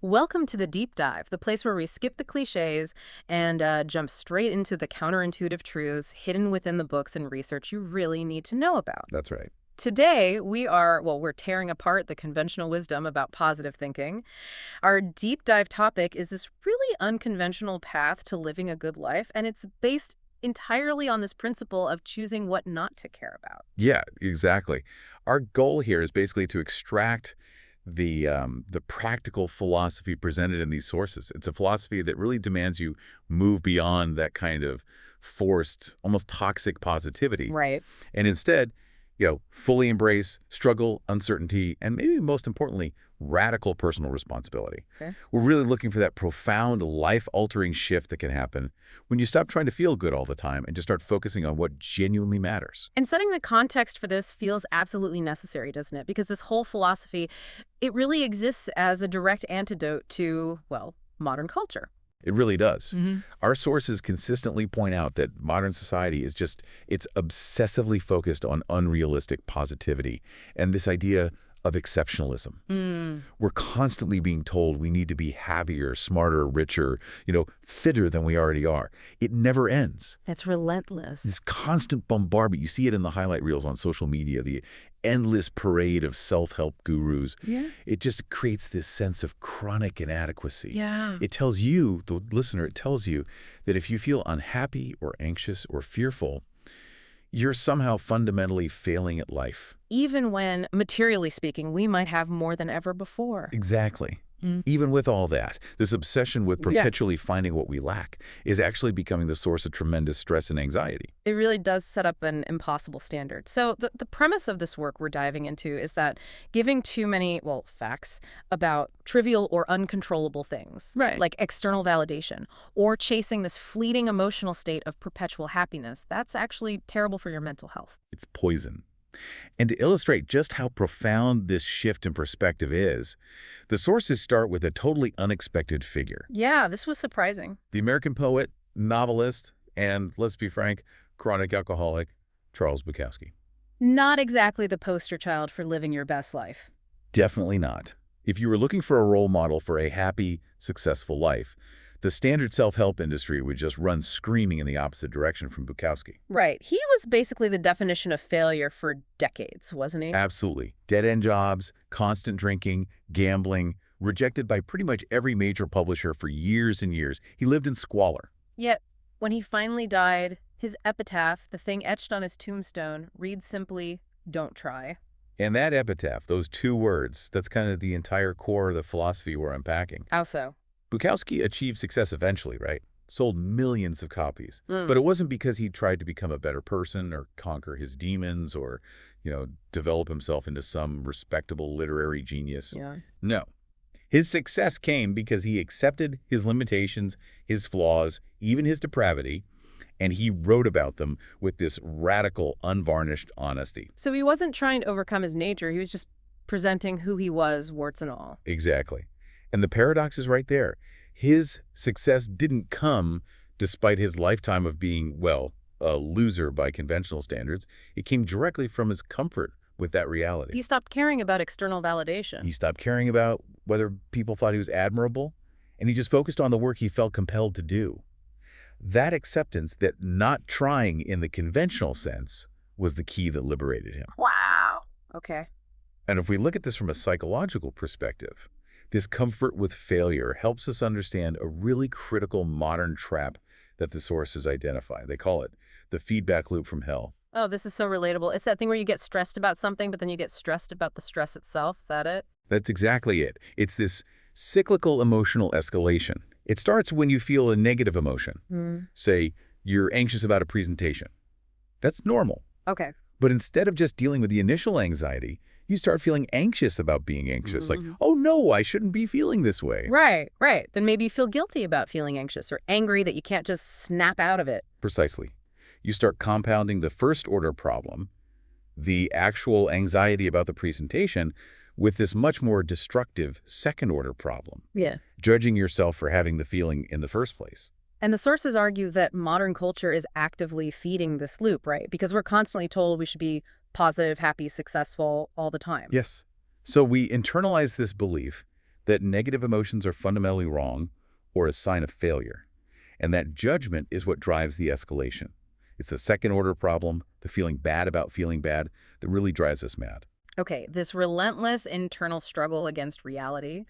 Welcome to the Deep Dive, the place where we skip the cliches and jump straight into the counterintuitive truths hidden within the books and research you really need to know about. That's right. Today, we're tearing apart the conventional wisdom about positive thinking. Our deep dive topic is this really unconventional path to living a good life, and it's based entirely on this principle of choosing what not to care about. Yeah, exactly. Our goal here is basically to extract the practical philosophy presented in these sources. It's a philosophy that really demands you move beyond that kind of forced, almost toxic positivity, Right. and instead, fully embrace struggle, uncertainty, and maybe most importantly, radical personal responsibility. Okay. We're really looking for that profound, life-altering shift that can happen when you stop trying to feel good all the time and just start focusing on what genuinely matters. And setting the context for this feels absolutely necessary, doesn't it? Because this whole philosophy, it really exists as a direct antidote to, well, modern culture. It really does. Mm-hmm. Our sources consistently point out that modern society is it's obsessively focused on unrealistic positivity and this idea of exceptionalism. We're constantly being told we need to be happier, smarter, richer, fitter than we already are. It never ends. It's relentless. This constant bombardment. You see it in the highlight reels on social media, the endless parade of self-help gurus. Yeah. It just creates this sense of chronic inadequacy. Yeah. It tells you, the listener, it tells you that if you feel unhappy or anxious or fearful, you're somehow fundamentally failing at life. Even when, materially speaking, we might have more than ever before. Exactly. Even with all that, this obsession with perpetually finding what we lack is actually becoming the source of tremendous stress and anxiety. It really does set up an impossible standard. So the premise of this work we're diving into is that giving too many, facts about trivial or uncontrollable things, Right. like external validation, or chasing this fleeting emotional state of perpetual happiness, that's actually terrible for your mental health. It's poison. And to illustrate just how profound this shift in perspective is, the sources start with a totally unexpected figure. Yeah, this was surprising. The American poet, novelist, and, let's be frank, chronic alcoholic, Charles Bukowski. Not exactly the poster child for living your best life. Definitely not. If you were looking for a role model for a happy, successful life, the standard self-help industry would just run screaming in the opposite direction from Bukowski. Right. He was basically the definition of failure for decades, wasn't he? Absolutely. Dead-end jobs, constant drinking, gambling, rejected by pretty much every major publisher for years and years. He lived in squalor. Yet, when he finally died, his epitaph, the thing etched on his tombstone, reads simply, "Don't try." And that epitaph, those two words, that's kind of the entire core of the philosophy we're unpacking. How so? Bukowski achieved success eventually, right? Sold millions of copies. But it wasn't because he tried to become a better person or conquer his demons or, develop himself into some respectable literary genius. Yeah. No. His success came because he accepted his limitations, his flaws, even his depravity, and he wrote about them with this radical, unvarnished honesty. So he wasn't trying to overcome his nature. He was just presenting who he was, warts and all. Exactly. And the paradox is right there. His success didn't come despite his lifetime of being, a loser by conventional standards. It came directly from his comfort with that reality. He stopped caring about external validation. He stopped caring about whether people thought he was admirable, and he just focused on the work he felt compelled to do. That acceptance that not trying in the conventional sense was the key that liberated him. Wow. Okay. And if we look at this from a psychological perspective, this comfort with failure helps us understand a really critical modern trap that the sources identify. They call it the feedback loop from hell. Oh, this is so relatable. It's that thing where you get stressed about something, but then you get stressed about the stress itself. Is that it? That's exactly it. It's this cyclical emotional escalation. It starts when you feel a negative emotion. Say, you're anxious about a presentation. That's normal. Okay. But instead of just dealing with the initial anxiety, you start feeling anxious about being anxious. Like, oh no, I shouldn't be feeling this way. Right. Then maybe you feel guilty about feeling anxious or angry that you can't just snap out of it. Precisely. You start compounding the first order problem, the actual anxiety about the presentation, with this much more destructive second order problem. Yeah. Judging yourself for having the feeling in the first place. And the sources argue that modern culture is actively feeding this loop, right? Because we're constantly told we should be positive, happy, successful all the time. Yes. So we internalize this belief that negative emotions are fundamentally wrong or a sign of failure, and that judgment is what drives the escalation. It's the second-order problem, the feeling bad about feeling bad, that really drives us mad. Okay, this relentless internal struggle against reality,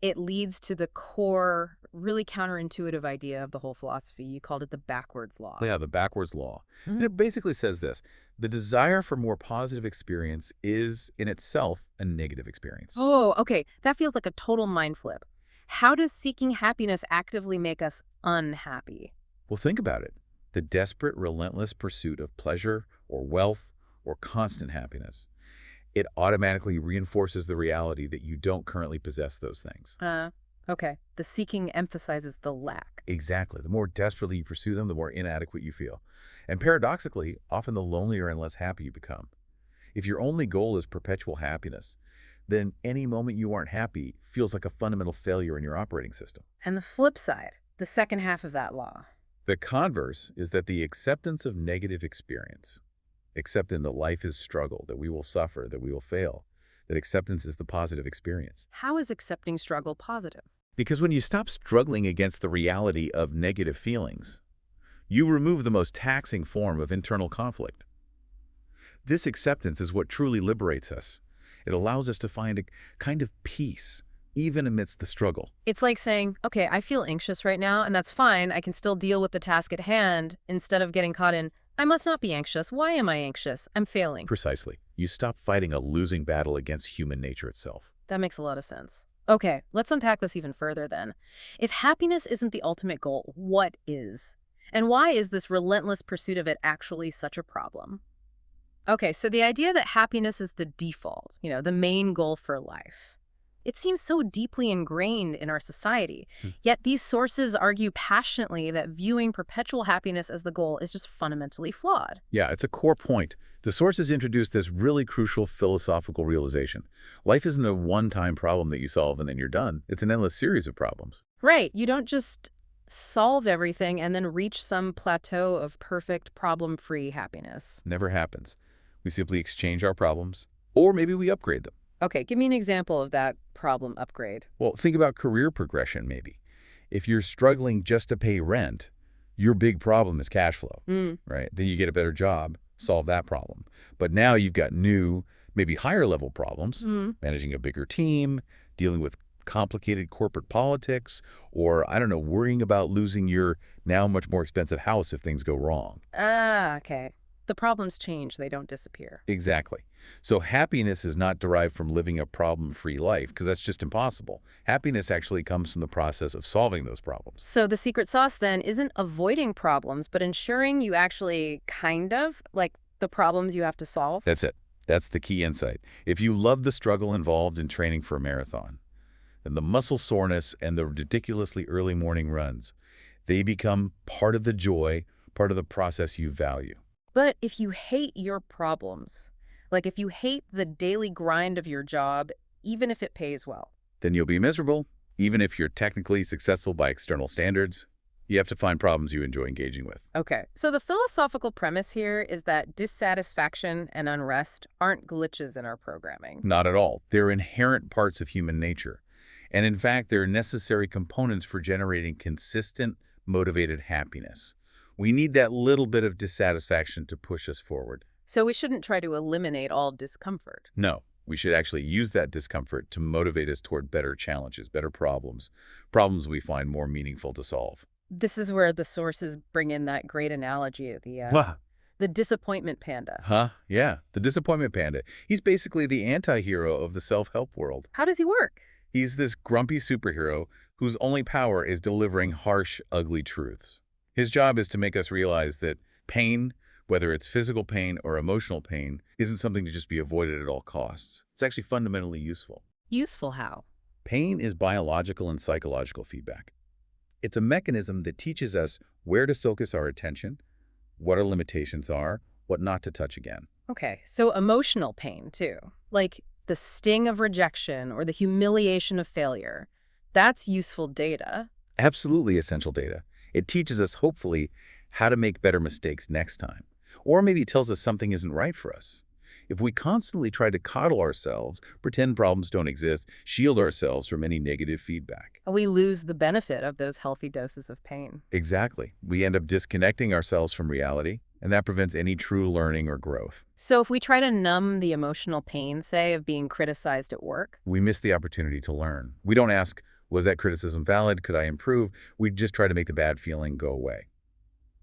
it leads to the core, really counterintuitive idea of the whole philosophy. You called it the backwards law. Yeah, the backwards law. And it basically says this: the desire for more positive experience is, in itself, a negative experience. Oh, okay. That feels like a total mind flip. How does seeking happiness actively make us unhappy? Well, think about it. The desperate, relentless pursuit of pleasure or wealth or constant happiness, it automatically reinforces the reality that you don't currently possess those things. Okay. The seeking emphasizes the lack. Exactly. The more desperately you pursue them, the more inadequate you feel. And paradoxically, often the lonelier and less happy you become. If your only goal is perpetual happiness, then any moment you aren't happy feels like a fundamental failure in your operating system. And the flip side, the second half of that law. The converse is that the acceptance of negative experience, accepting that life is struggle, that we will suffer, that we will fail, that acceptance is the positive experience. How is accepting struggle positive? Because when you stop struggling against the reality of negative feelings, you remove the most taxing form of internal conflict. This acceptance is what truly liberates us. It allows us to find a kind of peace, even amidst the struggle. It's like saying, okay, I feel anxious right now, and that's fine. I can still deal with the task at hand instead of getting caught in, I must not be anxious. Why am I anxious? I'm failing. Precisely. You stop fighting a losing battle against human nature itself. That makes a lot of sense. Okay, let's unpack this even further then. If happiness isn't the ultimate goal, what is? And why is this relentless pursuit of it actually such a problem? Okay, so the idea that happiness is the default, the main goal for life, it seems so deeply ingrained in our society. Yet these sources argue passionately that viewing perpetual happiness as the goal is just fundamentally flawed. Yeah, it's a core point. The sources introduce this really crucial philosophical realization. Life isn't a one-time problem that you solve and then you're done. It's an endless series of problems. Right, you don't just solve everything and then reach some plateau of perfect problem-free happiness. Never happens. We simply exchange our problems, or maybe we upgrade them. Okay, give me an example of that problem upgrade. Well, think about career progression, maybe. If you're struggling just to pay rent, your big problem is cash flow, right? Then you get a better job, solve that problem. But now you've got new, maybe higher level problems, managing a bigger team, dealing with complicated corporate politics, or, I don't know, worrying about losing your now much more expensive house if things go wrong. Okay. The problems change, they don't disappear. Exactly. So happiness is not derived from living a problem-free life, because that's just impossible. Happiness actually comes from the process of solving those problems. So the secret sauce then isn't avoiding problems, but ensuring you actually like the problems you have to solve? That's it. That's the key insight. If you love the struggle involved in training for a marathon, then the muscle soreness and the ridiculously early morning runs, they become part of the joy, part of the process you value. But if you hate your problems, like if you hate the daily grind of your job, even if it pays well, then you'll be miserable, even if you're technically successful by external standards. You have to find problems you enjoy engaging with. Okay, so the philosophical premise here is that dissatisfaction and unrest aren't glitches in our programming. Not at all. They're inherent parts of human nature. And in fact, they're necessary components for generating consistent, motivated happiness. We need that little bit of dissatisfaction to push us forward. So we shouldn't try to eliminate all discomfort. No, we should actually use that discomfort to motivate us toward better challenges, better problems we find more meaningful to solve. This is where the sources bring in that great analogy, the disappointment panda. Yeah, the disappointment panda. He's basically the anti-hero of the self-help world. How does he work? He's this grumpy superhero whose only power is delivering harsh, ugly truths. His job is to make us realize that pain, whether it's physical pain or emotional pain, isn't something to just be avoided at all costs. It's actually fundamentally useful. Useful how? Pain is biological and psychological feedback. It's a mechanism that teaches us where to focus our attention, what our limitations are, what not to touch again. Okay, so emotional pain too, like the sting of rejection or the humiliation of failure. That's useful data. Absolutely essential data. It teaches us, hopefully, how to make better mistakes next time. Or maybe tells us something isn't right for us. If we constantly try to coddle ourselves, pretend problems don't exist, shield ourselves from any negative feedback. We lose the benefit of those healthy doses of pain. Exactly. We end up disconnecting ourselves from reality, and that prevents any true learning or growth. So if we try to numb the emotional pain, say, of being criticized at work, We miss the opportunity to learn. We don't ask, was that criticism valid? Could I improve? We just try to make the bad feeling go away.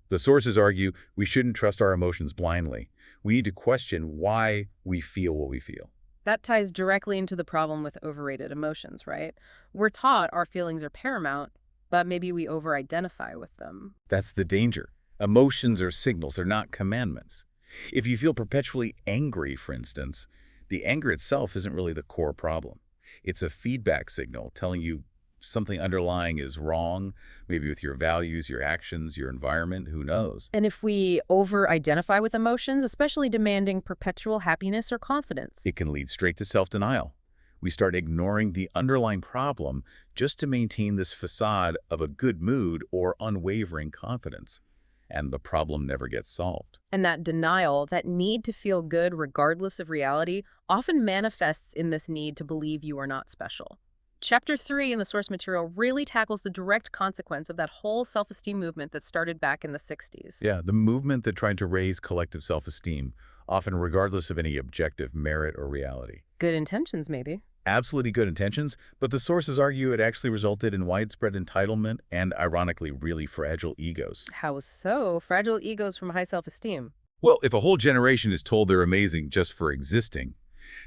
The sources argue we shouldn't trust our emotions blindly. We need to question why we feel what we feel. that ties directly into the problem with overrated emotions, right? We're taught our feelings are paramount, but maybe we over-identify with them. That's the danger. Emotions are signals, they're not commandments. If you feel perpetually angry, for instance, the anger itself isn't really the core problem. It's a feedback signal telling you something underlying is wrong, maybe with your values, your actions, your environment, who knows? And if we over-identify with emotions, especially demanding perpetual happiness or confidence, It can lead straight to self-denial. We start ignoring the underlying problem just to maintain this facade of a good mood or unwavering confidence. And the problem never gets solved. and that denial, that need to feel good regardless of reality, often manifests in this need to believe you are not special. Chapter 3 in the source material really tackles the direct consequence of that whole self-esteem movement that started back in the 60s. Yeah, the movement that tried to raise collective self-esteem, often regardless of any objective merit or reality. Good intentions, maybe. Absolutely good intentions, but the sources argue it actually resulted in widespread entitlement and, ironically, really fragile egos. How so? Fragile egos from high self-esteem. Well, if a whole generation is told they're amazing just for existing,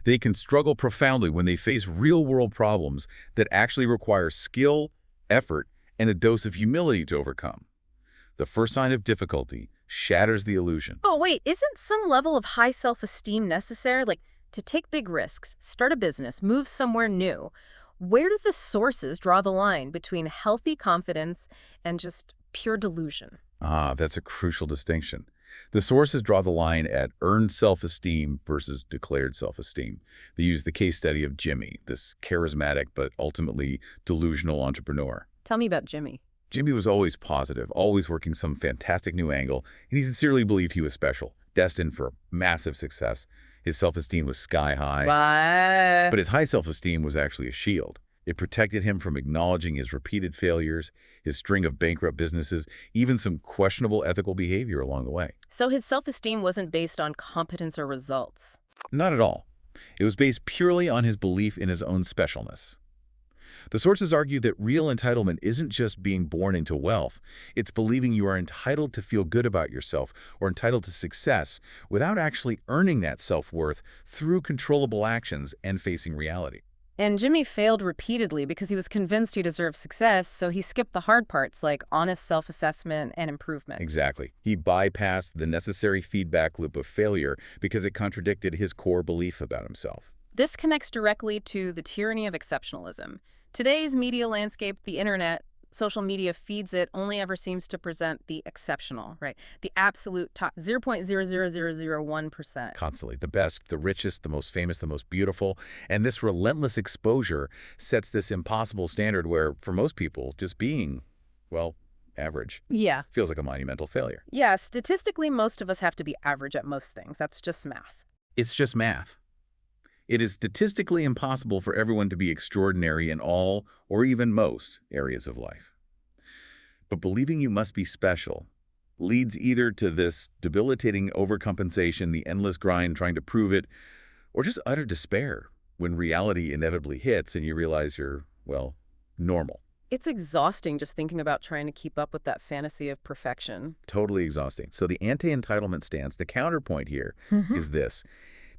they can struggle profoundly when they face real-world problems that actually require skill, effort, and a dose of humility to overcome. The first sign of difficulty shatters the illusion. Oh, wait, isn't some level of high self-esteem necessary? Like, to take big risks, start a business, move somewhere new. Where do the sources draw the line between healthy confidence and just pure delusion? Ah, that's a crucial distinction. The sources draw the line at earned self-esteem versus declared self-esteem. They use the case study of Jimmy, this charismatic but ultimately delusional entrepreneur. Tell me about Jimmy. Jimmy was always positive, always working some fantastic new angle, and he sincerely believed he was special, destined for massive success. His self-esteem was sky high, What? but his high self-esteem was actually a shield. It protected him from acknowledging his repeated failures, his string of bankrupt businesses, even some questionable ethical behavior along the way. So his self-esteem wasn't based on competence or results. Not at all. It was based purely on his belief in his own specialness. The sources argue that real entitlement isn't just being born into wealth. It's believing you are entitled to feel good about yourself or entitled to success without actually earning that self-worth through controllable actions and facing reality. And Jimmy failed repeatedly because he was convinced he deserved success, so he skipped the hard parts like honest self-assessment and improvement. Exactly. He bypassed the necessary feedback loop of failure because it contradicted his core belief about himself. This connects directly to the tyranny of exceptionalism. Today's media landscape, the internet, social media feeds it, only ever seems to present the exceptional, right? The absolute top 0.00001%. Constantly. The best, the richest, the most famous, the most beautiful. And this relentless exposure sets this impossible standard where, for most people, just being, well, average Yeah. feels like a monumental failure. Yeah, statistically, most of us have to be average at most things. That's just math. It's just math. It is statistically impossible for everyone to be extraordinary in all or even most areas of life. But believing you must be special leads either to this debilitating overcompensation, the endless grind trying to prove it, or just utter despair when reality inevitably hits and you realize you're, well, normal. It's exhausting just thinking about trying to keep up with that fantasy of perfection. Totally exhausting. So the anti-entitlement stance, the counterpoint here is this.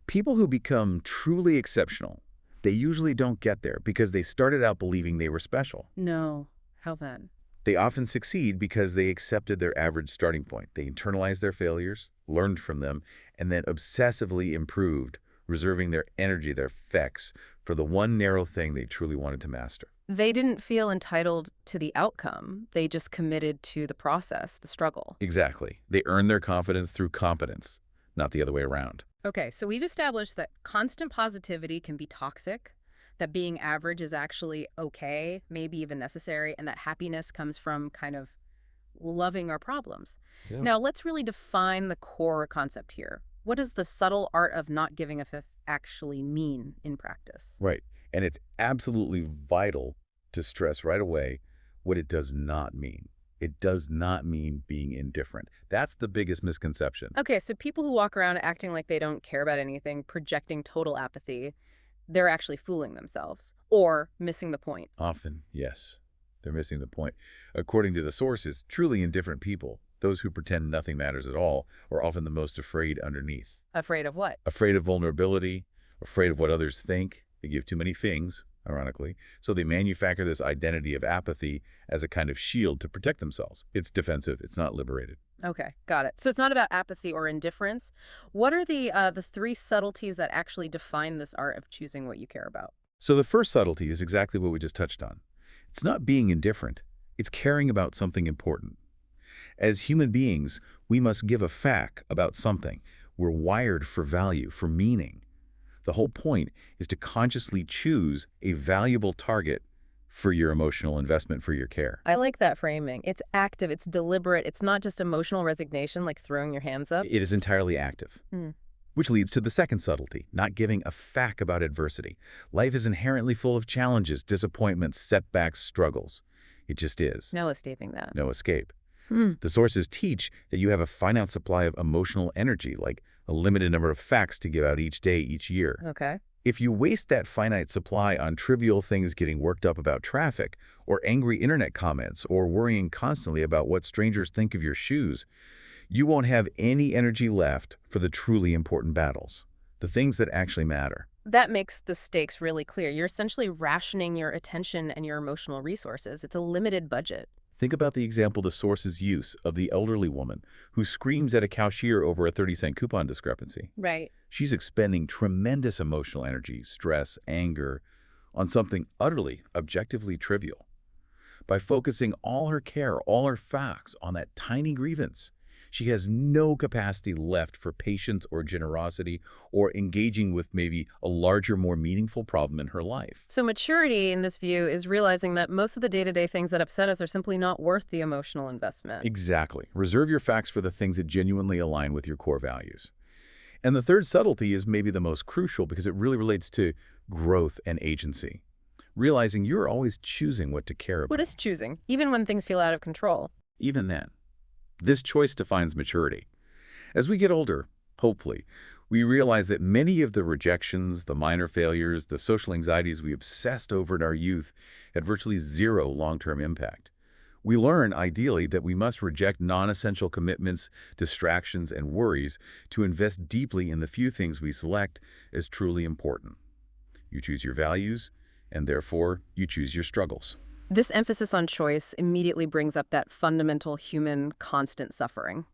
People who become truly exceptional, they usually don't get there because they started out believing they were special. No. How then? They often succeed because they accepted their average starting point. They internalized their failures, learned from them, and then obsessively improved, reserving their energy, their effects, for the one narrow thing they truly wanted to master. They didn't feel entitled to the outcome. They just committed to the process, the struggle. Exactly. They earned their confidence through competence, not the other way around. Okay, so we've established that constant positivity can be toxic, that being average is actually okay, maybe even necessary, and that happiness comes from kind of loving our problems. Yeah. Now, let's really define the core concept here. What does the subtle art of not giving a fifth actually mean in practice? Right. And it's absolutely vital to stress right away what it does not mean. It does not mean being indifferent. That's the biggest misconception. Okay, so people who walk around acting like they don't care about anything, projecting total apathy, they're actually fooling themselves or missing the point. Often, yes, they're missing the point. According to the sources, truly indifferent people, those who pretend nothing matters at all, are often the most afraid underneath. Afraid of what? Afraid of vulnerability, afraid of what others think. They give too many things, ironically. So they manufacture this identity of apathy as a kind of shield to protect themselves. It's defensive. It's not liberated. Okay, got it. So it's not about apathy or indifference. What are the three subtleties that actually define this art of choosing what you care about? So the first subtlety is exactly what we just touched on. It's not being indifferent. It's caring about something important. As human beings, we must give a fuck about something. We're wired for value, for meaning. The whole point is to consciously choose a valuable target for your emotional investment, for your care. I like that framing. It's active, it's deliberate, it's not just emotional resignation like throwing your hands up. It is entirely active. Hmm. Which leads to the second subtlety, not giving a fuck about adversity. Life is inherently full of challenges, disappointments, setbacks, struggles. It just is. No escaping that. No escape. Hmm. The sources teach that you have a finite supply of emotional energy, like a limited number of facts to give out each day, each year. Okay. If you waste that finite supply on trivial things, getting worked up about traffic, or angry internet comments, or worrying constantly about what strangers think of your shoes, you won't have any energy left for the truly important battles, the things that actually matter. That makes the stakes really clear. You're essentially rationing your attention and your emotional resources. It's a limited budget. Think about the example the sources use of the elderly woman who screams at a cashier over a 30-cent coupon discrepancy. Right. She's expending tremendous emotional energy, stress, anger on something utterly, objectively trivial. By focusing all her care, all her facts on that tiny grievance, she has no capacity left for patience or generosity or engaging with maybe a larger, more meaningful problem in her life. So maturity in this view is realizing that most of the day-to-day things that upset us are simply not worth the emotional investment. Exactly. Reserve your facts for the things that genuinely align with your core values. And the third subtlety is maybe the most crucial because it really relates to growth and agency. Realizing you're always choosing what to care about. What is choosing, even when things feel out of control? Even then. This choice defines maturity. As we get older, hopefully, we realize that many of the rejections, the minor failures, the social anxieties we obsessed over in our youth had virtually zero long-term impact. We learn, ideally, that we must reject non-essential commitments, distractions, and worries to invest deeply in the few things we select as truly important. You choose your values, and therefore, you choose your struggles. This emphasis on choice immediately brings up that fundamental human constant suffering.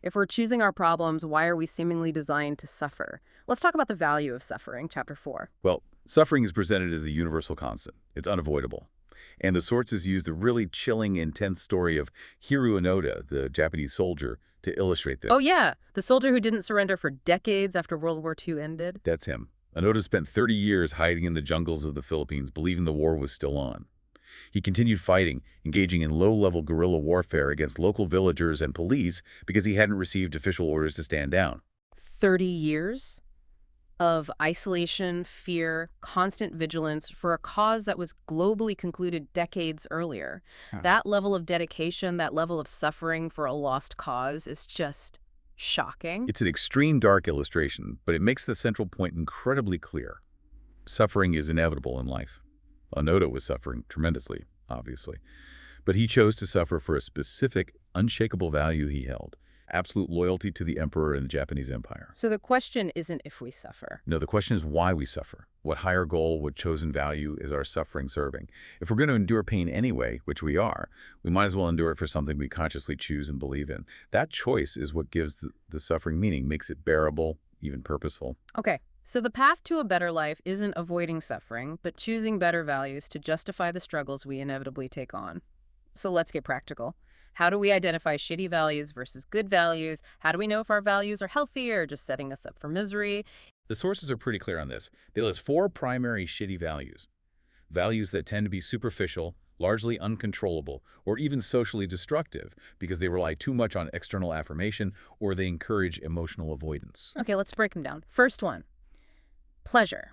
If we're choosing our problems, why are we seemingly designed to suffer? Let's talk about the value of suffering, Chapter 4. Well, suffering is presented as the universal constant. It's unavoidable. And the sources use the really chilling, intense story of Hiru Onoda, the Japanese soldier, to illustrate this. Oh yeah, the soldier who didn't surrender for decades after World War II ended. That's him. Onoda spent 30 years hiding in the jungles of the Philippines, believing the war was still on. He continued fighting, engaging in low-level guerrilla warfare against local villagers and police because he hadn't received official orders to stand down. 30 years of isolation, fear, constant vigilance for a cause that was globally concluded decades earlier. That level of dedication, that level of suffering for a lost cause is just shocking. It's an extreme dark illustration, but it makes the central point incredibly clear. Suffering is inevitable in life. Onoda was suffering tremendously, obviously. But he chose to suffer for a specific, unshakable value he held. Absolute loyalty to the emperor and the Japanese empire. So the question isn't if we suffer. No, the question is why we suffer. What higher goal, what chosen value is our suffering serving? If we're going to endure pain anyway, which we are, we might as well endure it for something we consciously choose and believe in. That choice is what gives the suffering meaning, makes it bearable, even purposeful. Okay. So the path to a better life isn't avoiding suffering, but choosing better values to justify the struggles we inevitably take on. So let's get practical. How do we identify shitty values versus good values? How do we know if our values are healthy or just setting us up for misery? The sources are pretty clear on this. They list 4 primary shitty values. Values that tend to be superficial, largely uncontrollable, or even socially destructive because they rely too much on external affirmation or they encourage emotional avoidance. Okay, let's break them down. First one, pleasure.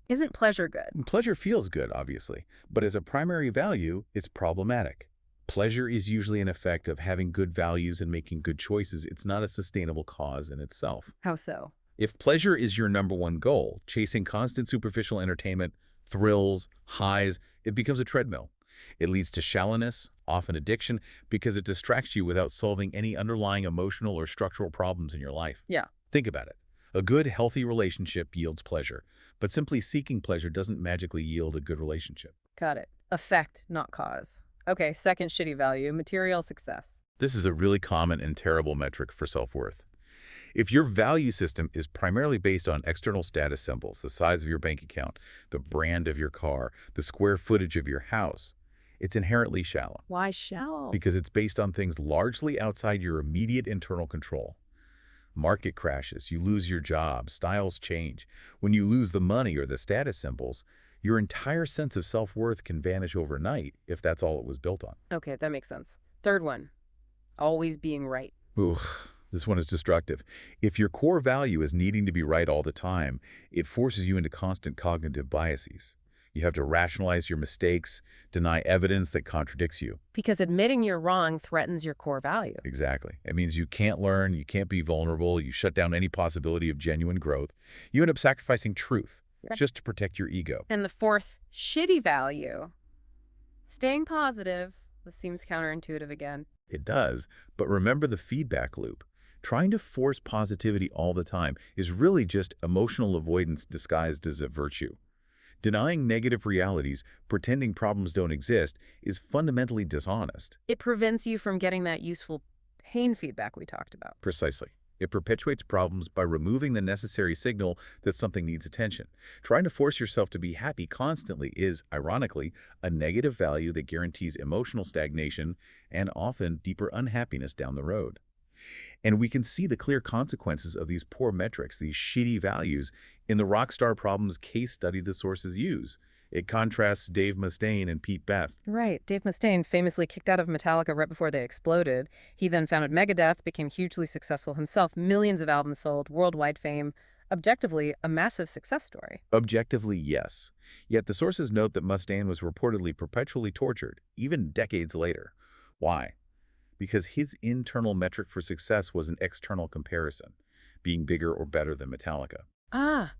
Isn't pleasure good? Pleasure feels good, obviously, but as a primary value, it's problematic. Pleasure is usually an effect of having good values and making good choices. It's not a sustainable cause in itself. How so? If pleasure is your number one goal, chasing constant superficial entertainment, thrills, highs, it becomes a treadmill. It leads to shallowness, often addiction, because it distracts you without solving any underlying emotional or structural problems in your life. Yeah. Think about it. A good, healthy relationship yields pleasure, but simply seeking pleasure doesn't magically yield a good relationship. Got it. Effect, not cause. Okay, second shitty value, material success. This is a really common and terrible metric for self-worth. If your value system is primarily based on external status symbols, the size of your bank account, the brand of your car, the square footage of your house, it's inherently shallow Why shallow? because it's based on things largely outside your immediate internal control. Market crashes, you lose your job, styles change. When you lose the money or the status symbols, your entire sense of self-worth can vanish overnight if that's all it was built on. Okay, that makes sense. Third one, always being right. Ooh, this one is destructive. If your core value is needing to be right all the time, it forces you into constant cognitive biases. You have to rationalize your mistakes, deny evidence that contradicts you. Because admitting you're wrong threatens your core value. Exactly. It means you can't learn, you can't be vulnerable, you shut down any possibility of genuine growth. You end up sacrificing truth just to protect your ego. And the fourth shitty value, staying positive. This seems counterintuitive again. It does, but remember the feedback loop. Trying to force positivity all the time is really just emotional avoidance disguised as a virtue. Denying negative realities, pretending problems don't exist, is fundamentally dishonest. It prevents you from getting that useful pain feedback we talked about. Precisely. It perpetuates problems by removing the necessary signal that something needs attention. Trying to force yourself to be happy constantly is, ironically, a negative value that guarantees emotional stagnation and often deeper unhappiness down the road. And we can see the clear consequences of these poor metrics, these shitty values, in the Rockstar Problems case study the sources use. It contrasts Dave Mustaine and Pete Best. Right. Dave Mustaine famously kicked out of Metallica right before they exploded. He then founded Megadeth, became hugely successful himself, millions of albums sold, worldwide fame. Objectively, a massive success story. Objectively, yes. Yet the sources note that Mustaine was reportedly perpetually tortured, even decades later. Why? Because his internal metric for success was an external comparison, being bigger or better than Metallica. Ah.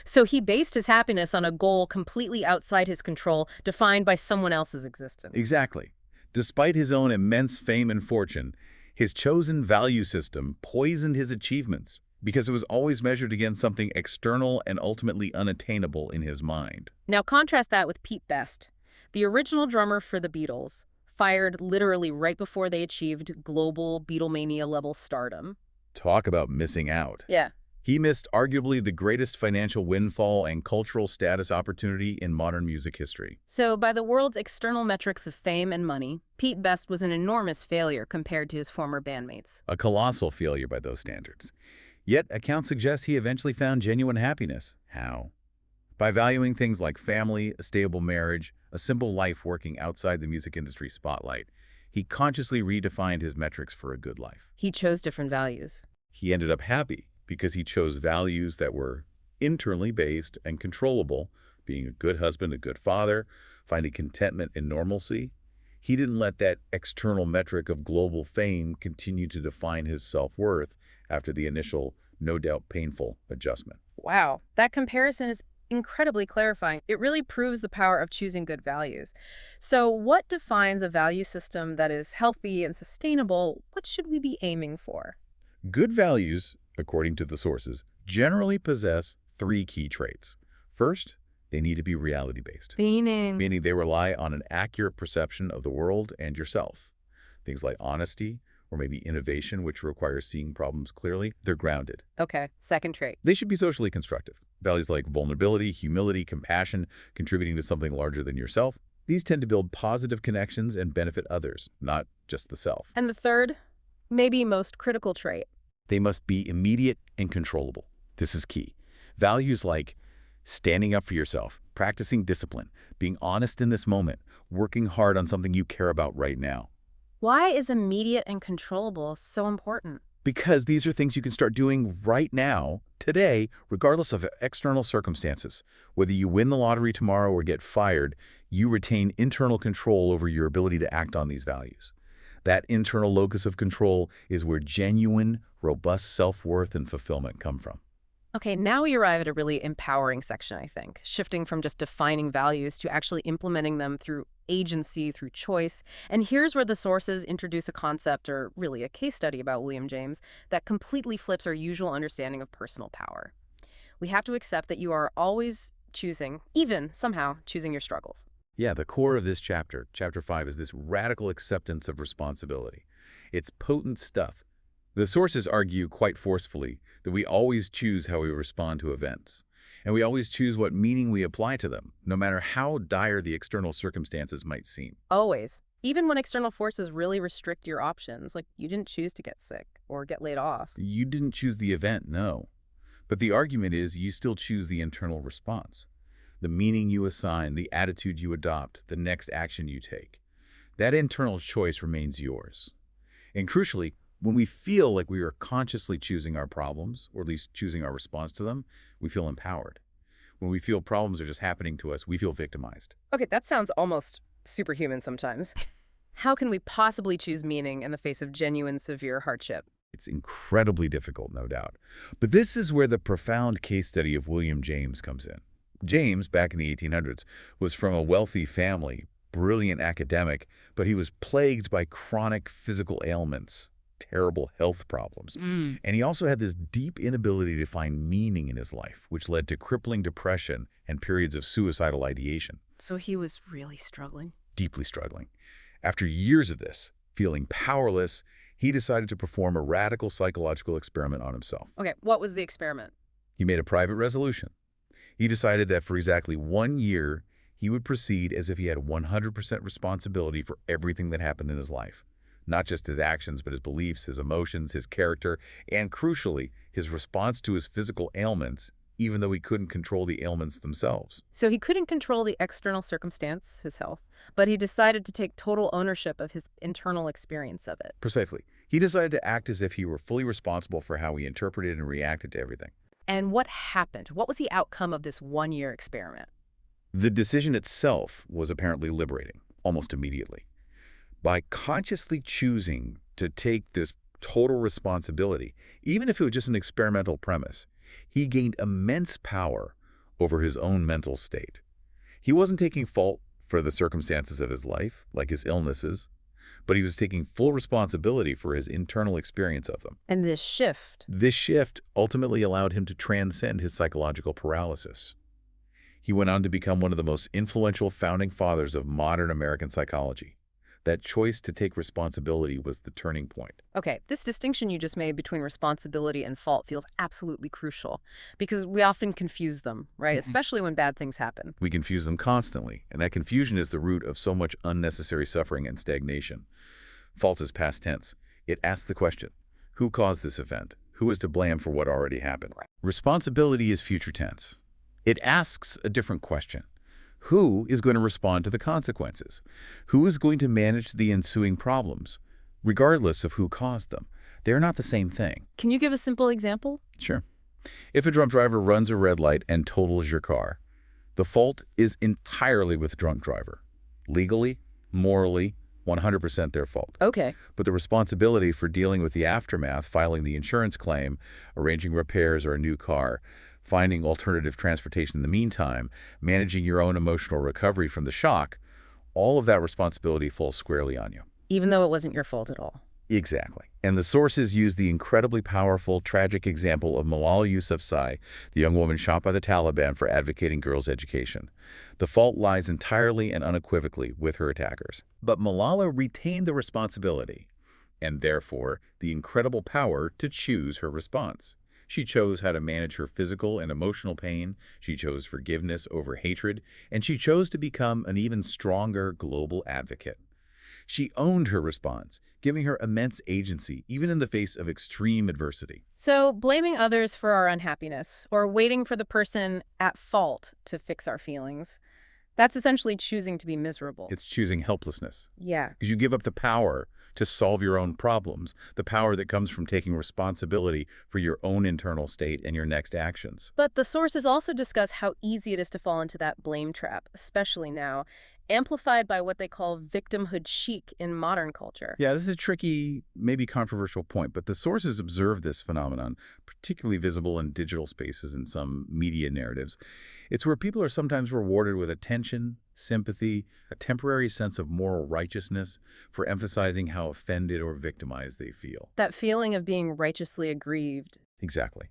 So he based his happiness on a goal completely outside his control, defined by someone else's existence. Exactly. Despite his own immense fame and fortune, his chosen value system poisoned his achievements because it was always measured against something external and ultimately unattainable in his mind. Now contrast that with Pete Best, the original drummer for the Beatles, fired literally right before they achieved global Beatlemania-level stardom. Talk about missing out. Yeah. He missed arguably the greatest financial windfall and cultural status opportunity in modern music history. So by the world's external metrics of fame and money, Pete Best was an enormous failure compared to his former bandmates. A colossal failure by those standards. Yet, accounts suggest he eventually found genuine happiness. How? By valuing things like family, a stable marriage, a simple life working outside the music industry spotlight, he consciously redefined his metrics for a good life. He chose different values. He ended up happy because he chose values that were internally based and controllable, being a good husband, a good father, finding contentment in normalcy. He didn't let that external metric of global fame continue to define his self-worth after the initial, no doubt painful, adjustment. Wow, that comparison is incredibly clarifying. It really proves the power of choosing good values. So what defines a value system that is healthy and sustainable? What should we be aiming for? Good values, according to the sources, generally possess three key traits. First, they need to be reality-based, meaning they rely on an accurate perception of the world and yourself. Things like honesty or maybe innovation, which requires seeing problems clearly, they're grounded. Okay, second trait. They should be socially constructive. Values like vulnerability, humility, compassion, contributing to something larger than yourself, these tend to build positive connections and benefit others, not just the self. And the third, maybe most critical trait. They must be immediate and controllable. This is key. Values like Standing up for yourself, practicing discipline, being honest in this moment, working hard on something you care about right now. Why is immediate and controllable so important? Because these are things you can start doing right now, today, regardless of external circumstances. Whether you win the lottery tomorrow or get fired, you retain internal control over your ability to act on these values. That internal locus of control is where genuine, robust self-worth and fulfillment come from. Okay, now we arrive at a really empowering section, I think, shifting from just defining values to actually implementing them through agency, through choice. And here's where the sources introduce a concept, or really a case study about William James, that completely flips our usual understanding of personal power. We have to accept that you are always choosing, even somehow choosing your struggles. Yeah, the core of this chapter, chapter 5, is this radical acceptance of responsibility. It's potent stuff. The sources argue quite forcefully that we always choose how we respond to events, and we always choose what meaning we apply to them, no matter how dire the external circumstances might seem. Always. Even when external forces really restrict your options, like you didn't choose to get sick or get laid off. You didn't choose the event, no. But the argument is you still choose the internal response, the meaning you assign, the attitude you adopt, the next action you take. That internal choice remains yours. And crucially, when we feel like we are consciously choosing our problems, or at least choosing our response to them, we feel empowered. When we feel problems are just happening to us, we feel victimized. Okay, that sounds almost superhuman sometimes. How can we possibly choose meaning in the face of genuine severe hardship? It's incredibly difficult, no doubt. But this is where the profound case study of William James comes in. James, back in the 1800s, was from a wealthy family, brilliant academic, but he was plagued by chronic physical ailments, terrible health problems. And he also had this deep inability to find meaning in his life, which led to crippling depression and periods of suicidal ideation. So he was really struggling. Deeply struggling. After years of this, feeling powerless, he decided to perform a radical psychological experiment on himself. Okay, what was the experiment? He made a private resolution. He decided that for exactly 1 year, he would proceed as if he had 100% responsibility for everything that happened in his life. Not just his actions, but his beliefs, his emotions, his character, and crucially, his response to his physical ailments, even though he couldn't control the ailments themselves. So he couldn't control the external circumstance, his health, but he decided to take total ownership of his internal experience of it. Precisely. He decided to act as if he were fully responsible for how he interpreted and reacted to everything. And what happened? What was the outcome of this one-year experiment? The decision itself was apparently liberating, almost immediately. By consciously choosing to take this total responsibility, even if it was just an experimental premise, he gained immense power over his own mental state. He wasn't taking fault for the circumstances of his life, like his illnesses, but he was taking full responsibility for his internal experience of them. And this shift. This shift ultimately allowed him to transcend his psychological paralysis. He went on to become one of the most influential founding fathers of modern American psychology. That choice to take responsibility was the turning point. Okay, this distinction you just made between responsibility and fault feels absolutely crucial because we often confuse them, right? Especially when bad things happen. We confuse them constantly, and that confusion is the root of so much unnecessary suffering and stagnation. Fault is past tense. It asks the question, who caused this event? Who is to blame for what already happened? Right. Responsibility is future tense. It asks a different question. Who is going to respond to the consequences? Who is going to manage the ensuing problems, regardless of who caused them? They're not the same thing. Can you give a simple example? Sure. If a drunk driver runs a red light and totals your car, the fault is entirely with the drunk driver. Legally, morally, 100% their fault. Okay. But the responsibility for dealing with the aftermath, filing the insurance claim, arranging repairs or a new car, finding alternative transportation in the meantime, managing your own emotional recovery from the shock, all of that responsibility falls squarely on you. Even though it wasn't your fault at all. Exactly. And the sources use the incredibly powerful, tragic example of Malala Yousafzai, the young woman shot by the Taliban for advocating girls' education. The fault lies entirely and unequivocally with her attackers. But Malala retained the responsibility, and therefore the incredible power to choose her response. She chose how to manage her physical and emotional pain, she chose forgiveness over hatred, and she chose to become an even stronger global advocate. She owned her response, giving her immense agency, even in the face of extreme adversity. So, blaming others for our unhappiness or waiting for the person at fault to fix our feelings, that's essentially choosing to be miserable. It's choosing helplessness, Yeah. because you give up the power to solve your own problems, the power that comes from taking responsibility for your own internal state and your next actions. But the sources also discuss how easy it is to fall into that blame trap, especially now, amplified by what they call victimhood chic in modern culture. Yeah, this is a tricky, maybe controversial point, but the sources observe this phenomenon, particularly visible in digital spaces and some media narratives. It's where people are sometimes rewarded with attention, sympathy, a temporary sense of moral righteousness for emphasizing how offended or victimized they feel. That feeling of being righteously aggrieved. Exactly.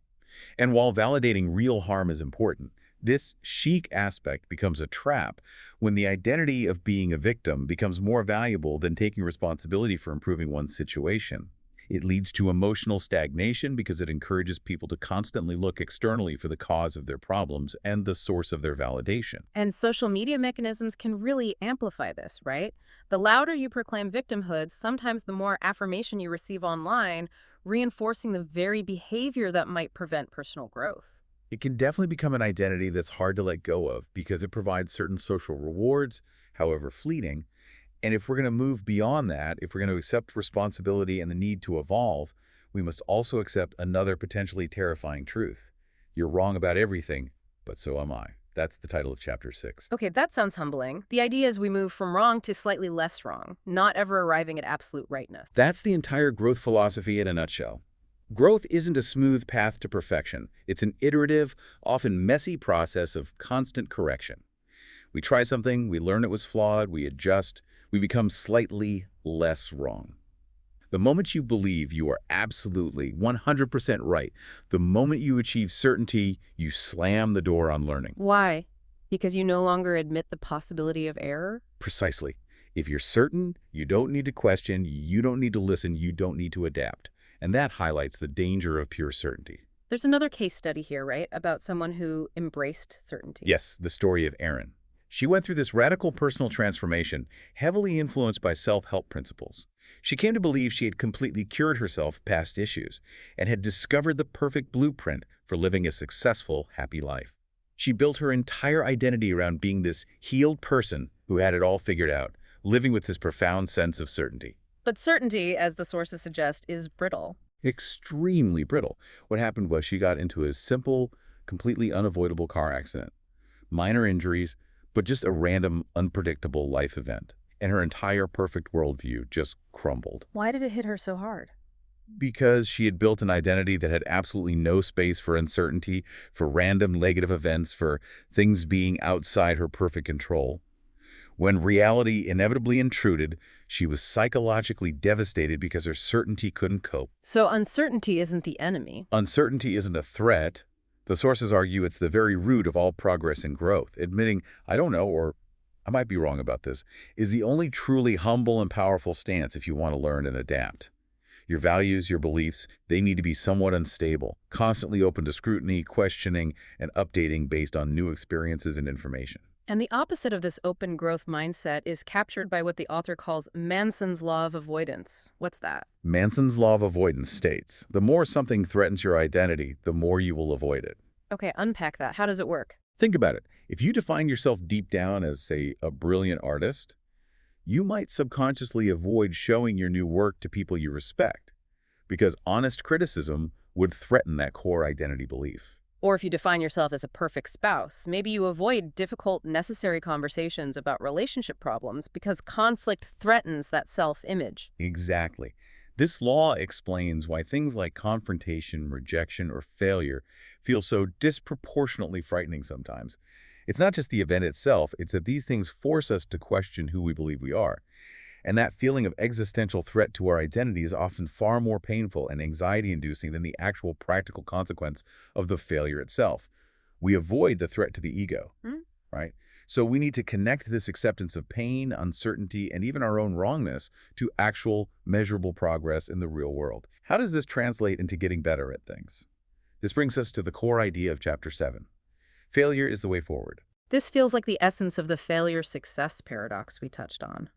And while validating real harm is important, this chic aspect becomes a trap when the identity of being a victim becomes more valuable than taking responsibility for improving one's situation. It leads to emotional stagnation because it encourages people to constantly look externally for the cause of their problems and the source of their validation. And social media mechanisms can really amplify this, right? The louder you proclaim victimhood, sometimes the more affirmation you receive online, reinforcing the very behavior that might prevent personal growth. It can definitely become an identity that's hard to let go of because it provides certain social rewards, however fleeting. And if we're going to move beyond that, if we're going to accept responsibility and the need to evolve, we must also accept another potentially terrifying truth. You're wrong about everything, but so am I. That's the title of Chapter 6. Okay, that sounds humbling. The idea is we move from wrong to slightly less wrong, not ever arriving at absolute rightness. That's the entire growth philosophy in a nutshell. Growth isn't a smooth path to perfection. It's an iterative, often messy process of constant correction. We try something, we learn it was flawed, we adjust, we become slightly less wrong. The moment you believe you are absolutely 100% right, the moment you achieve certainty, you slam the door on learning. Why? Because you no longer admit the possibility of error? Precisely. If you're certain, you don't need to question, you don't need to listen, you don't need to adapt. And that highlights the danger of pure certainty. There's another case study here, right, about someone who embraced certainty. Yes, the story of Erin. She went through this radical personal transformation, heavily influenced by self-help principles. She came to believe she had completely cured herself of past issues and had discovered the perfect blueprint for living a successful, happy life. She built her entire identity around being this healed person who had it all figured out, living with this profound sense of certainty. But certainty, as the sources suggest, is brittle. Extremely brittle. What happened was she got into a simple, completely unavoidable car accident. Minor injuries, but just a random, unpredictable life event. And her entire perfect worldview just crumbled. Why did it hit her so hard? Because she had built an identity that had absolutely no space for uncertainty, for random negative events, for things being outside her perfect control. When reality inevitably intruded, she was psychologically devastated because her certainty couldn't cope. So uncertainty isn't the enemy. Uncertainty isn't a threat. The sources argue it's the very root of all progress and growth. Admitting, I don't know, or I might be wrong about this, is the only truly humble and powerful stance if you want to learn and adapt. Your values, your beliefs, they need to be somewhat unstable, constantly open to scrutiny, questioning, and updating based on new experiences and information. And the opposite of this open growth mindset is captured by what the author calls Manson's law of avoidance. What's that? Manson's law of avoidance states, the more something threatens your identity, the more you will avoid it. Okay, unpack that. How does it work? Think about it. If you define yourself deep down as, say, a brilliant artist, you might subconsciously avoid showing your new work to people you respect, because honest criticism would threaten that core identity belief. Or if you define yourself as a perfect spouse, maybe you avoid difficult, necessary conversations about relationship problems because conflict threatens that self-image. Exactly. This law explains why things like confrontation, rejection, or failure feel so disproportionately frightening sometimes. It's not just the event itself, it's that these things force us to question who we believe we are. And that feeling of existential threat to our identity is often far more painful and anxiety-inducing than the actual practical consequence of the failure itself. We avoid the threat to the ego, right? So we need to connect this acceptance of pain, uncertainty, and even our own wrongness to actual measurable progress in the real world. How does this translate into getting better at things? This brings us to the core idea of Chapter 7. Failure is the way forward. This feels like the essence of the failure-success paradox we touched on.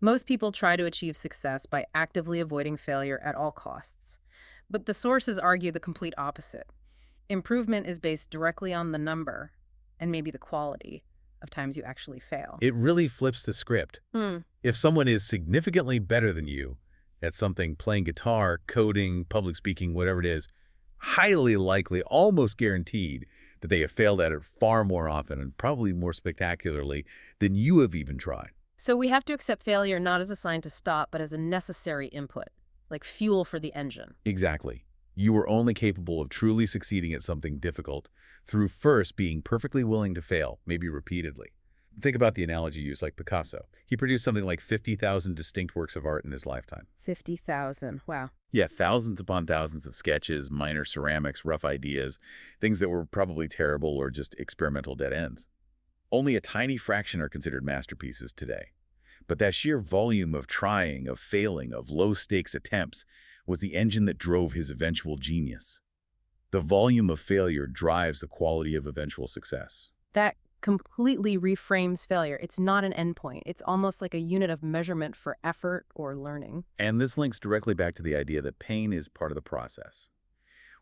Most people try to achieve success by actively avoiding failure at all costs. But the sources argue the complete opposite. Improvement is based directly on the number, and maybe the quality, of times you actually fail. It really flips the script. Hmm. If someone is significantly better than you at something, playing guitar, coding, public speaking, whatever it is, highly likely, almost guaranteed, that they have failed at it far more often and probably more spectacularly than you have even tried. So we have to accept failure not as a sign to stop, but as a necessary input, like fuel for the engine. Exactly. You are only capable of truly succeeding at something difficult through first being perfectly willing to fail, maybe repeatedly. Think about the analogy used like Picasso. He produced something like 50,000 distinct works of art in his lifetime. 50,000. Wow. Yeah, thousands upon thousands of sketches, minor ceramics, rough ideas, things that were probably terrible or just experimental dead ends. Only a tiny fraction are considered masterpieces today. But that sheer volume of trying, of failing, of low-stakes attempts was the engine that drove his eventual genius. The volume of failure drives the quality of eventual success. That completely reframes failure. It's not an endpoint. It's almost like a unit of measurement for effort or learning. And this links directly back to the idea that pain is part of the process.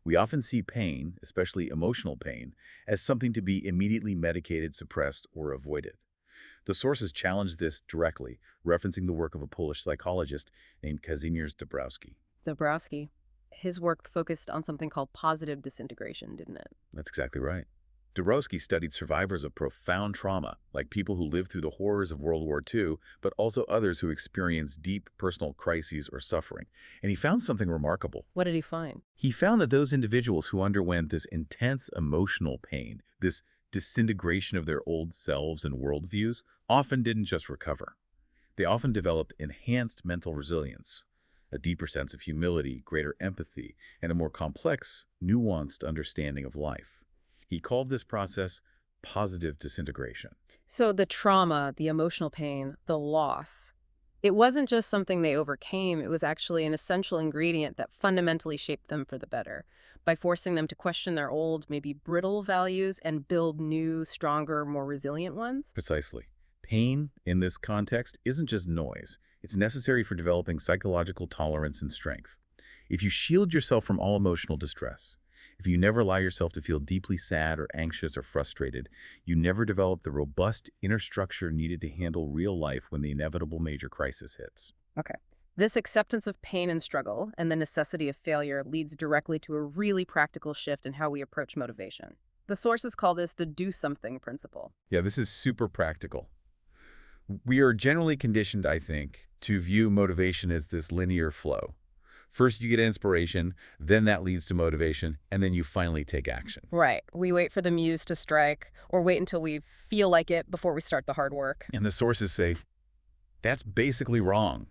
We often see pain, especially emotional pain, as something to be immediately medicated, suppressed, or avoided. The sources challenge this directly, referencing the work of a Polish psychologist named Kazimierz Dabrowski. Dabrowski, his work focused on something called positive disintegration, didn't it? That's exactly right. Dabrowski studied survivors of profound trauma, like people who lived through the horrors of World War II, but also others who experienced deep personal crises or suffering. And he found something remarkable. What did he find? He found that those individuals who underwent this intense emotional pain, this disintegration of their old selves and worldviews, often didn't just recover. They often developed enhanced mental resilience, a deeper sense of humility, greater empathy, and a more complex, nuanced understanding of life. He called this process positive disintegration. So the trauma, the emotional pain, the loss, it wasn't just something they overcame. It was actually an essential ingredient that fundamentally shaped them for the better by forcing them to question their old, maybe brittle values and build new, stronger, more resilient ones. Precisely. Pain, in this context, isn't just noise. It's necessary for developing psychological tolerance and strength. If you shield yourself from all emotional distress, if you never allow yourself to feel deeply sad or anxious or frustrated, you never develop the robust inner structure needed to handle real life when the inevitable major crisis hits. Okay. This acceptance of pain and struggle and the necessity of failure leads directly to a really practical shift in how we approach motivation. The sources call this the do something principle. Yeah, this is super practical. We are generally conditioned, I think, to view motivation as this linear flow. First, you get inspiration, then that leads to motivation, and then you finally take action. Right. We wait for the muse to strike or wait until we feel like it before we start the hard work. And the sources say, that's basically wrong.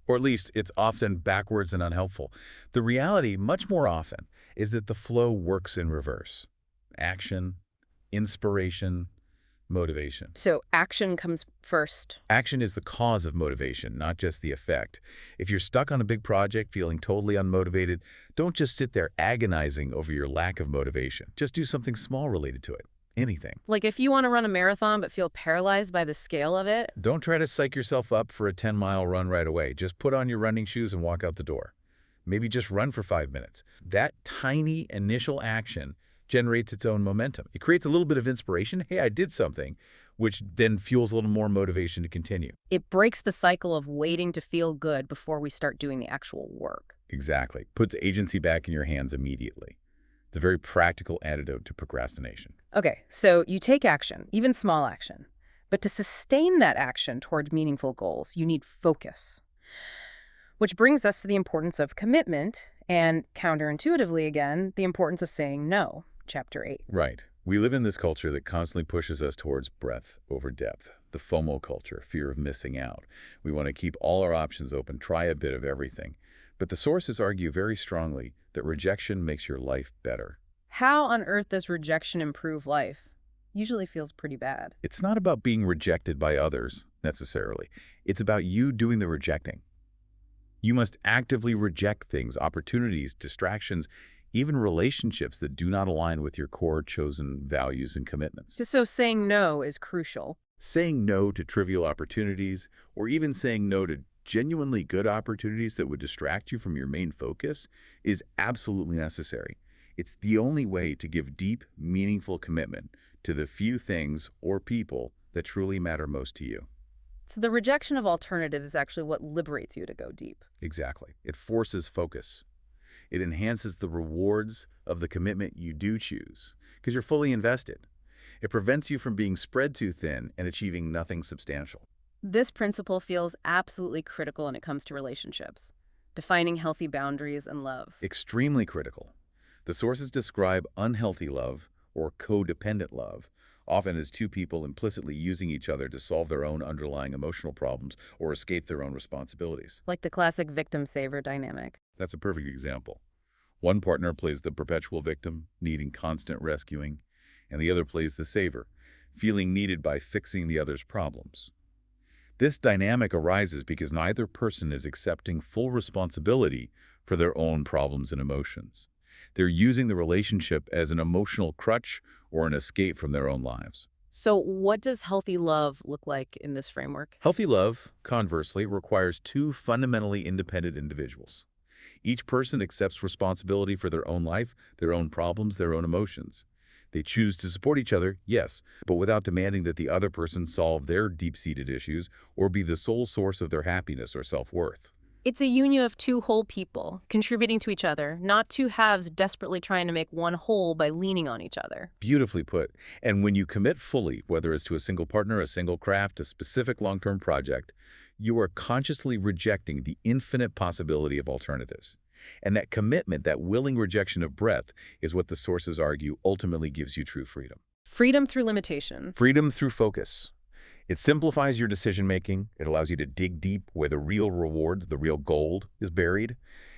Or at least it's often backwards and unhelpful. The reality, much more often, is that the flow works in reverse. Action, inspiration, motivation. So action comes first. Action is the cause of motivation, not just the effect. If you're stuck on a big project feeling totally unmotivated, don't just sit there agonizing over your lack of motivation. Just do something small related to it. Anything. Like if you want to run a marathon but feel paralyzed by the scale of it. Don't try to psych yourself up for a 10-mile run right away. Just put on your running shoes and walk out the door. Maybe just run for 5 minutes. That tiny initial action generates its own momentum. It creates a little bit of inspiration. Hey, I did something, which then fuels a little more motivation to continue. It breaks the cycle of waiting to feel good before we start doing the actual work. Exactly. Puts agency back in your hands immediately. It's a very practical antidote to procrastination. Okay, so you take action, even small action. But to sustain that action towards meaningful goals, you need focus. Which brings us to the importance of commitment and, counterintuitively again, the importance of saying no. Chapter 8. Right. We live in this culture that constantly pushes us towards breadth over depth. The FOMO culture, fear of missing out. We want to keep all our options open, try a bit of everything. But the sources argue very strongly that rejection makes your life better. How on earth does rejection improve life? Usually feels pretty bad. It's not about being rejected by others, necessarily. It's about you doing the rejecting. You must actively reject things, opportunities, distractions, even relationships that do not align with your core chosen values and commitments. So saying no is crucial. Saying no to trivial opportunities, or even saying no to genuinely good opportunities that would distract you from your main focus, is absolutely necessary. It's the only way to give deep, meaningful commitment to the few things or people that truly matter most to you. So the rejection of alternatives is actually what liberates you to go deep. Exactly. It forces focus. It enhances the rewards of the commitment you do choose, because you're fully invested. It prevents you from being spread too thin and achieving nothing substantial. This principle feels absolutely critical when it comes to relationships, defining healthy boundaries and love. Extremely critical. The sources describe unhealthy love, or codependent love, often as two people implicitly using each other to solve their own underlying emotional problems or escape their own responsibilities. Like the classic victim-saver dynamic. That's a perfect example. One partner plays the perpetual victim, needing constant rescuing, and the other plays the saver, feeling needed by fixing the other's problems. This dynamic arises because neither person is accepting full responsibility for their own problems and emotions. They're using the relationship as an emotional crutch or an escape from their own lives. So what does healthy love look like in this framework? Healthy love, conversely, requires two fundamentally independent individuals. Each person accepts responsibility for their own life, their own problems, their own emotions. They choose to support each other, yes, but without demanding that the other person solve their deep-seated issues or be the sole source of their happiness or self-worth. It's a union of two whole people, contributing to each other, not two halves desperately trying to make one whole by leaning on each other. Beautifully put. And when you commit fully, whether it's to a single partner, a single craft, a specific long-term project, you are consciously rejecting the infinite possibility of alternatives. And that commitment, that willing rejection of breadth, is what the sources argue ultimately gives you true freedom. Freedom through limitation. Freedom through focus. It simplifies your decision-making. It allows you to dig deep where the real rewards, the real gold, is buried.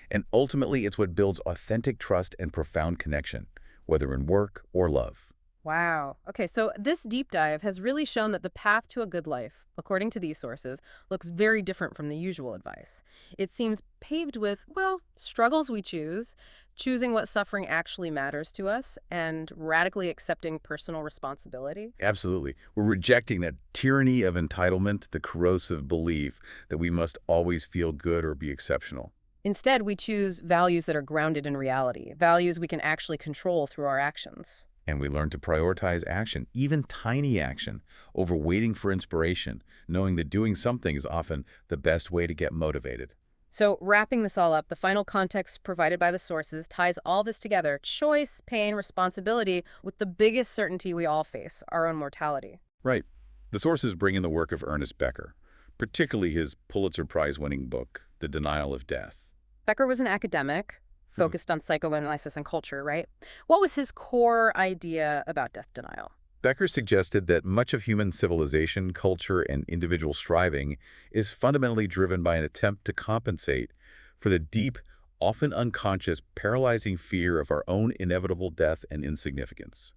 And ultimately, it's what builds authentic trust and profound connection, whether in work or love. Wow. Okay, so this deep dive has really shown that the path to a good life, according to these sources, looks very different from the usual advice. It seems paved with, well, struggles we choose, choosing what suffering actually matters to us, and radically accepting personal responsibility. Absolutely. We're rejecting that tyranny of entitlement, the corrosive belief that we must always feel good or be exceptional. Instead, we choose values that are grounded in reality, values we can actually control through our actions. And we learn to prioritize action, even tiny action, over waiting for inspiration, knowing that doing something is often the best way to get motivated. So, wrapping this all up, the final context provided by the sources ties all this together: choice, pain, responsibility, with the biggest certainty we all face, our own mortality. Right. The sources bring in the work of Ernest Becker, particularly his Pulitzer Prize-winning book, The Denial of Death. Becker was an academic, focused on psychoanalysis and culture, right? What was his core idea about death denial? Becker suggested that much of human civilization, culture, and individual striving is fundamentally driven by an attempt to compensate for the deep, often unconscious, paralyzing fear of our own inevitable death and insignificance.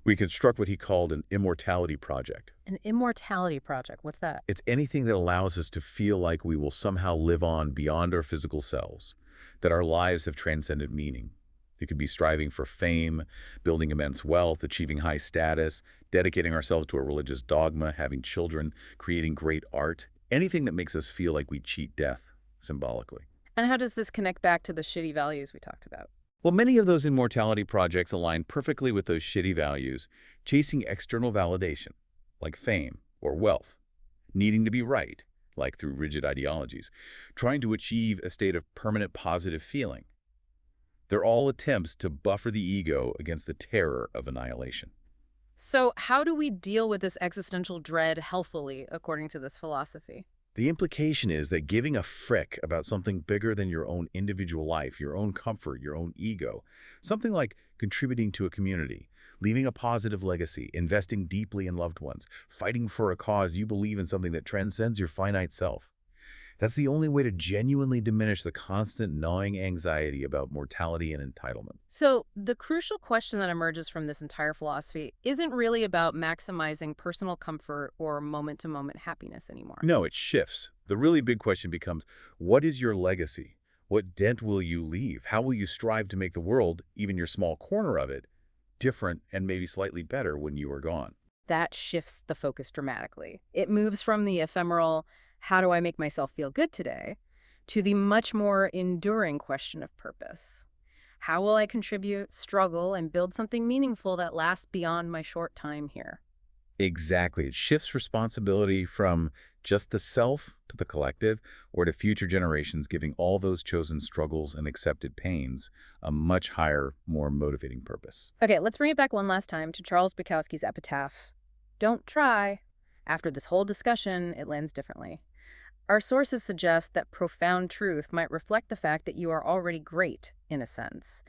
We construct what he called an immortality project. An immortality project. What's that? It's anything that allows us to feel like we will somehow live on beyond our physical selves, that our lives have transcended meaning. It could be striving for fame, building immense wealth, achieving high status, dedicating ourselves to a religious dogma, having children, creating great art, anything that makes us feel like we cheat death, symbolically. And how does this connect back to the shitty values we talked about? Well, many of those immortality projects align perfectly with those shitty values, chasing external validation, like fame or wealth, needing to be right, like through rigid ideologies, trying to achieve a state of permanent positive feeling. They're all attempts to buffer the ego against the terror of annihilation. So, how do we deal with this existential dread healthfully, according to this philosophy? The implication is that giving a frick about something bigger than your own individual life, your own comfort, your own ego, something like contributing to a community, leaving a positive legacy, investing deeply in loved ones, fighting for a cause you believe in, something that transcends your finite self. That's the only way to genuinely diminish the constant gnawing anxiety about mortality and entitlement. So, the crucial question that emerges from this entire philosophy isn't really about maximizing personal comfort or moment-to-moment happiness anymore. No, it shifts. The really big question becomes, what is your legacy? What dent will you leave? How will you strive to make the world, even your small corner of it, different and maybe slightly better when you are gone? That shifts the focus dramatically. It moves from the ephemeral, how do I make myself feel good today, to the much more enduring question of purpose. How will I contribute, struggle, and build something meaningful that lasts beyond my short time here? Exactly. It shifts responsibility from just the self to the collective or to future generations, giving all those chosen struggles and accepted pains a much higher, more motivating purpose. Okay, let's bring it back one last time to Charles Bukowski's epitaph. Don't try. After this whole discussion, it lands differently. Our sources suggest that profound truth might reflect the fact that you are already great, in a sense.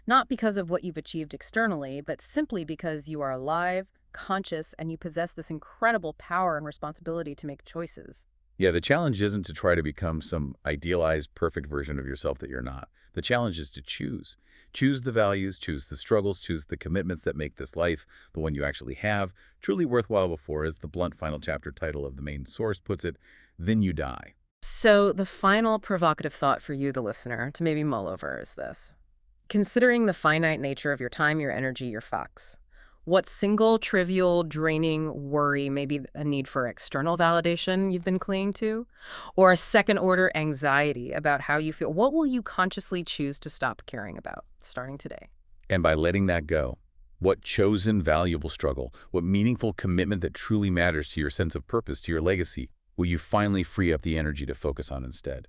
Not because of what you've achieved externally, but simply because you are alive, conscious, and you possess this incredible power and responsibility to make choices. Yeah, the challenge isn't to try to become some idealized, perfect version of yourself that you're not. The challenge is to choose. Choose the values, choose the struggles, choose the commitments that make this life, the one you actually have, truly worthwhile before, as the blunt final chapter title of the main source puts it, then you die. So, the final provocative thought for you, the listener, to maybe mull over is this. Considering the finite nature of your time, your energy, your fucks, what single, trivial, draining worry, maybe a need for external validation you've been clinging to, or a second-order anxiety about how you feel, what will you consciously choose to stop caring about starting today? And by letting that go, what chosen, valuable struggle, what meaningful commitment that truly matters to your sense of purpose, to your legacy, will you finally free up the energy to focus on instead?